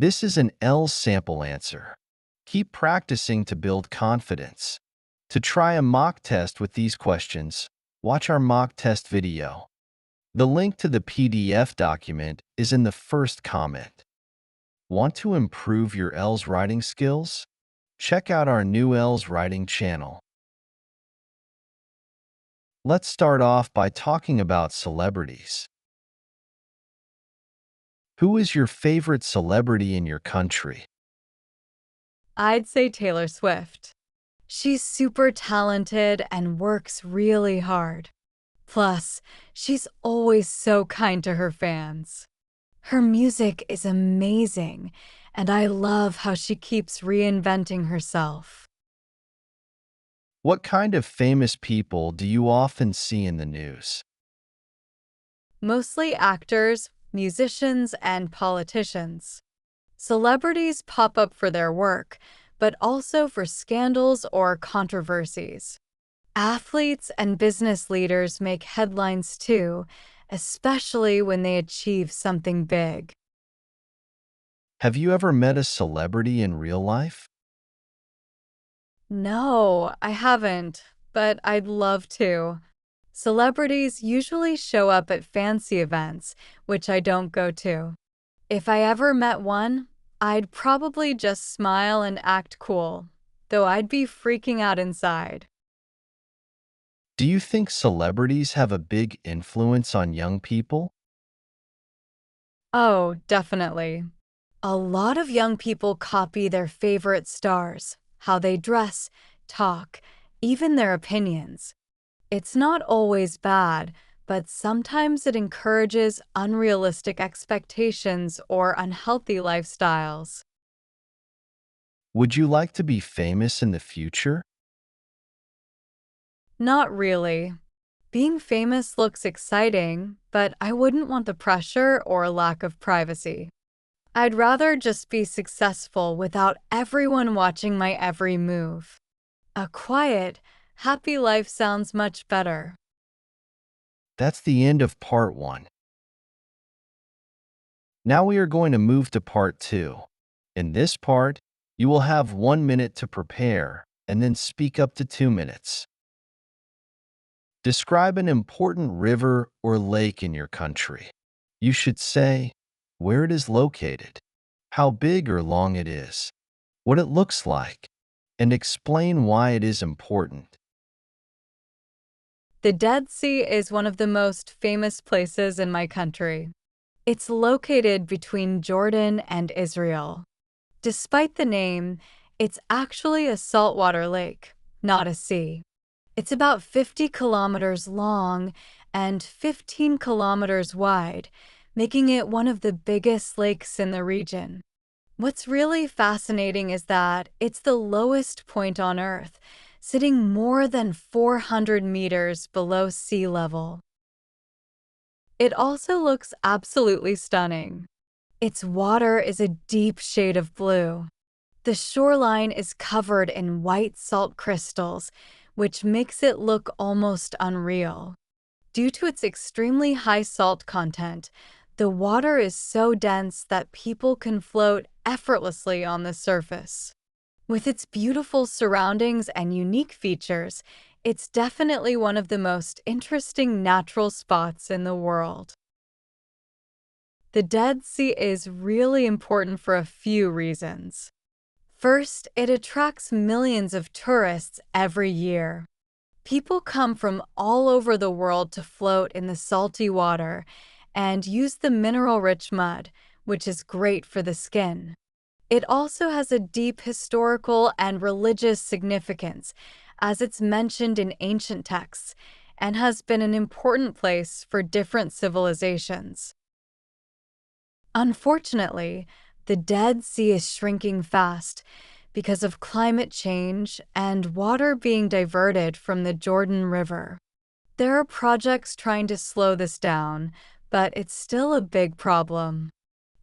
This is an IELTS sample answer. Keep practicing to build confidence. To try a mock test with these questions, watch our mock test video. The link to the PDF document is in the first comment. Want to improve your IELTS writing skills? Check out our new IELTS writing channel. Let's start off by talking about celebrities. Who is your favorite celebrity in your country? I'd say Taylor Swift. She's super talented and works really hard. Plus, she's always so kind to her fans. Her music is amazing, and I love how she keeps reinventing herself. What kind of famous people do you often see in the news? Mostly actors, musicians, and politicians. Celebrities pop up for their work, but also for scandals or controversies. Athletes and business leaders make headlines too, especially when they achieve something big. Have you ever met a celebrity in real life? No, I haven't, but I'd love to. Celebrities usually show up at fancy events, which I don't go to. If I ever met one, I'd probably just smile and act cool, though I'd be freaking out inside. Do you think celebrities have a big influence on young people? Oh, definitely. A lot of young people copy their favorite stars, how they dress, talk, even their opinions. It's not always bad, but sometimes it encourages unrealistic expectations or unhealthy lifestyles. Would you like to be famous in the future? Not really. Being famous looks exciting, but I wouldn't want the pressure or lack of privacy. I'd rather just be successful without everyone watching my every move. A quiet, happy life sounds much better. That's the end of part 1. Now we are going to move to part 2. In this part, you will have 1 minute to prepare and then speak up to 2 minutes. Describe an important river or lake in your country. You should say where it is located, how big or long it is, what it looks like, and explain why it is important. The Dead Sea is one of the most famous places in my country. It's located between Jordan and Israel. Despite the name, it's actually a saltwater lake, not a sea. It's about 50 kilometers long and 15 kilometers wide, making it one of the biggest lakes in the region. What's really fascinating is that it's the lowest point on Earth, sitting more than 400 meters below sea level. It also looks absolutely stunning. Its water is a deep shade of blue. The shoreline is covered in white salt crystals, which makes it look almost unreal. Due to its extremely high salt content, the water is so dense that people can float effortlessly on the surface. With its beautiful surroundings and unique features, it's definitely one of the most interesting natural spots in the world. The Dead Sea is really important for a few reasons. First, it attracts millions of tourists every year. People come from all over the world to float in the salty water and use the mineral-rich mud, which is great for the skin. It also has a deep historical and religious significance, as it's mentioned in ancient texts, and has been an important place for different civilizations. Unfortunately, the Dead Sea is shrinking fast because of climate change and water being diverted from the Jordan River. There are projects trying to slow this down, but it's still a big problem.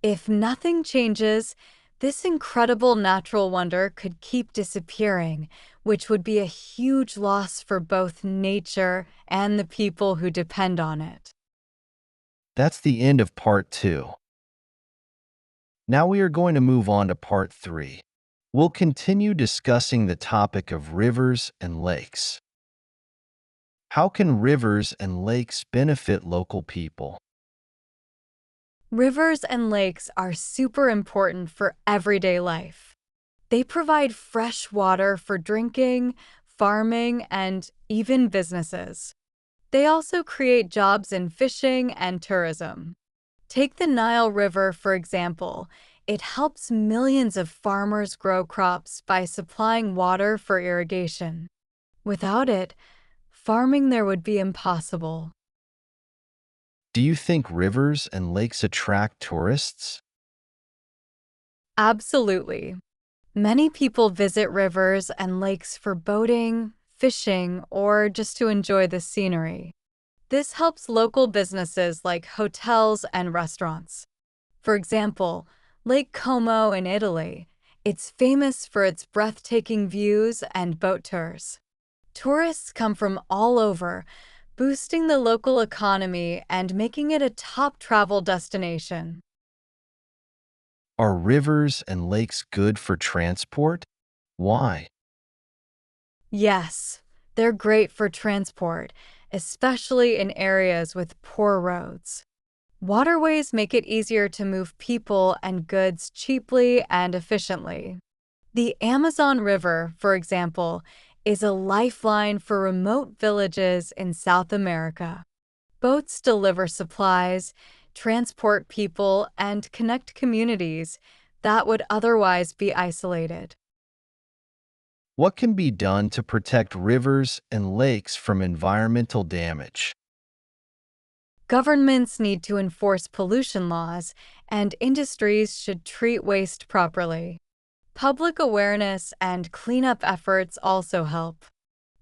If nothing changes, this incredible natural wonder could keep disappearing, which would be a huge loss for both nature and the people who depend on it. That's the end of part 2. Now we are going to move on to part 3. We'll continue discussing the topic of rivers and lakes. How can rivers and lakes benefit local people? Rivers and lakes are super important for everyday life. They provide fresh water for drinking, farming, and even businesses. They also create jobs in fishing and tourism. Take the Nile River, for example. It helps millions of farmers grow crops by supplying water for irrigation. Without it, farming there would be impossible. Do you think rivers and lakes attract tourists? Absolutely. Many people visit rivers and lakes for boating, fishing, or just to enjoy the scenery. This helps local businesses like hotels and restaurants. For example, Lake Como in Italy. It's famous for its breathtaking views and boat tours. Tourists come from all over, boosting the local economy and making it a top travel destination. Are rivers and lakes good for transport? Why? Yes, they're great for transport, especially in areas with poor roads. Waterways make it easier to move people and goods cheaply and efficiently. The Amazon River, for example, is a lifeline for remote villages in South America. Boats deliver supplies, transport people, and connect communities that would otherwise be isolated. What can be done to protect rivers and lakes from environmental damage? Governments need to enforce pollution laws, and industries should treat waste properly. Public awareness and cleanup efforts also help.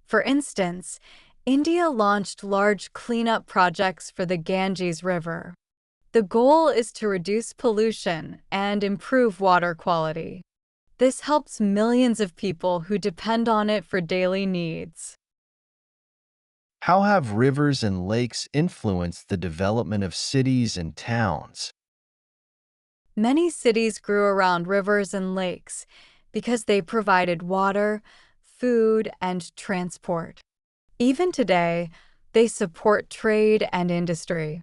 For instance, India launched large cleanup projects for the Ganges River. The goal is to reduce pollution and improve water quality. This helps millions of people who depend on it for daily needs. How have rivers and lakes influenced the development of cities and towns? Many cities grew around rivers and lakes because they provided water, food, and transport. Even today, they support trade and industry.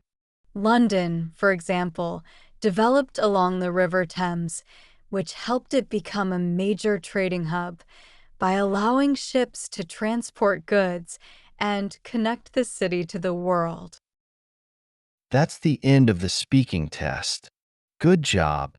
London, for example, developed along the River Thames, which helped it become a major trading hub by allowing ships to transport goods and connect the city to the world. That's the end of the speaking test. Good job.